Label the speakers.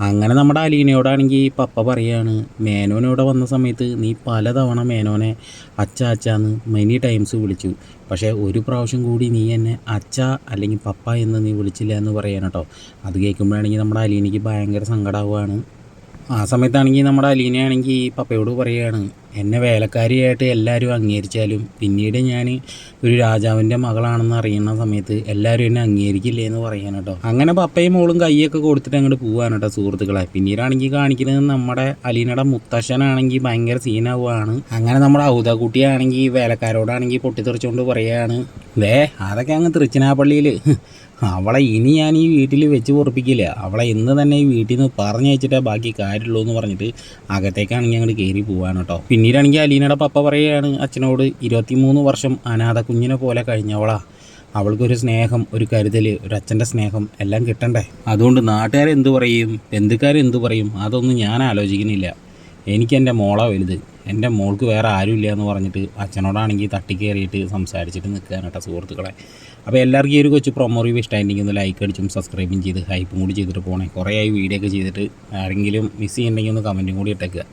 Speaker 1: അങ്ങനെ നമ്മുടെ അലീനയോടാണെങ്കിൽ പപ്പ പറയാണ്, മേനോനിവിടെ വന്ന സമയത്ത് നീ പലതവണ മേനോനെ അച്ഛ അച്ഛാന്ന് മെനി ടൈംസ് വിളിച്ചു, പക്ഷേ ഒരു പ്രാവശ്യം കൂടി നീ എന്നെ അച്ഛ അല്ലെങ്കിൽ പപ്പ എന്ന് നീ വിളിച്ചില്ല എന്ന് പറയാൻ കേട്ടോ. അത് കേൾക്കുമ്പോഴാണെങ്കിൽ നമ്മുടെ അലീനയ്ക്ക് ഭയങ്കര സങ്കടമാവുകയാണ്. ആ സമയത്താണെങ്കിൽ നമ്മുടെ അലീനയാണെങ്കിൽ പപ്പയോട് പറയുകയാണ്, എന്നെ വേലക്കാരിയായിട്ട് എല്ലാവരും അംഗീകരിച്ചാലും പിന്നീട് ഞാൻ ഒരു രാജാവിൻ്റെ മകളാണെന്ന് അറിയുന്ന സമയത്ത് എല്ലാവരും എന്നെ അംഗീകരിക്കില്ലേ എന്ന് പറയാൻ കേട്ടോ. അങ്ങനെ പപ്പയും മോളും കൈയൊക്കെ കൊടുത്തിട്ട് അങ്ങോട്ട് പോവാണ് കേട്ടോ സുഹൃത്തുക്കളെ. പിന്നീടാണെങ്കിൽ കാണിക്കുന്നത് നമ്മുടെ അലീനയുടെ മുത്തശ്ശനാണെങ്കിൽ ഭയങ്കര സീനാവുകയാണ്. അങ്ങനെ നമ്മുടെ ഔദാക്കുട്ടിയാണെങ്കിൽ വേലക്കാരോടാണെങ്കിൽ പൊട്ടിത്തെറിച്ചുകൊണ്ട് പറയുകയാണ്, അതൊക്കെ അങ്ങ് തൃച്ചിനാപ്പള്ളിയിൽ അവളെ ഇനി ഞാൻ ഈ വീട്ടിൽ വെച്ച് പൊറപ്പിക്കില്ല, അവളെ ഇന്ന് തന്നെ ഈ വീട്ടിൽ നിന്ന് പറഞ്ഞു വെച്ചിട്ടേ ബാക്കി കാര്യമുള്ളൂ എന്ന് പറഞ്ഞിട്ട് അകത്തേക്കാണെങ്കിൽ അങ്ങോട്ട് കയറി പോവാണ് കേട്ടോ. പിന്നീടാണെങ്കിൽ അലീനയുടെ പപ്പ പറയുകയാണ് അച്ഛനോട്, 23 വർഷം അനാഥ കുഞ്ഞിനെ പോലെ കഴിഞ്ഞവളാ, അവൾക്കൊരു സ്നേഹം, ഒരു കരുതൽ, ഒരു അച്ഛൻ്റെ സ്നേഹം എല്ലാം കിട്ടണ്ടേ. അതുകൊണ്ട് നാട്ടുകാരെന്ത് പറയും, ബന്ധുക്കാരെന്ത് പറയും, അതൊന്നും ഞാൻ ആലോചിക്കുന്നില്ല. എനിക്കെൻ്റെ മോളാ വലുത്, എൻ്റെ മോൾക്ക് വേറെ ആരുമില്ല എന്ന് പറഞ്ഞിട്ട് അച്ഛനോടാണെങ്കിൽ തട്ടിക്കയറിയിട്ട് സംസാരിച്ചിട്ട് നിൽക്കുകയാണ് കേട്ടോ സുഹൃത്തുക്കളെ. അപ്പോൾ എല്ലാവർക്കും ഈ ഒരു കൊച്ചു പ്രൊമോ റിവ്യൂ ഇഷ്ടമായിട്ടുണ്ടെങ്കിൽ ഒന്ന് ലൈക്ക് അടിച്ചും സബ്സ്ക്രൈബും ചെയ്ത് ഹൈപ്പും കൂടി ചെയ്തിട്ട് പോകണേ. കുറേ ആയി വീഡിയോ ഒക്കെ ചെയ്തിട്ട്. ആരെങ്കിലും മിസ് ചെയ്യുന്നുണ്ടെങ്കിൽ ഒന്ന് കമൻറ്റും കൂടി ഇട്ടേക്കുക.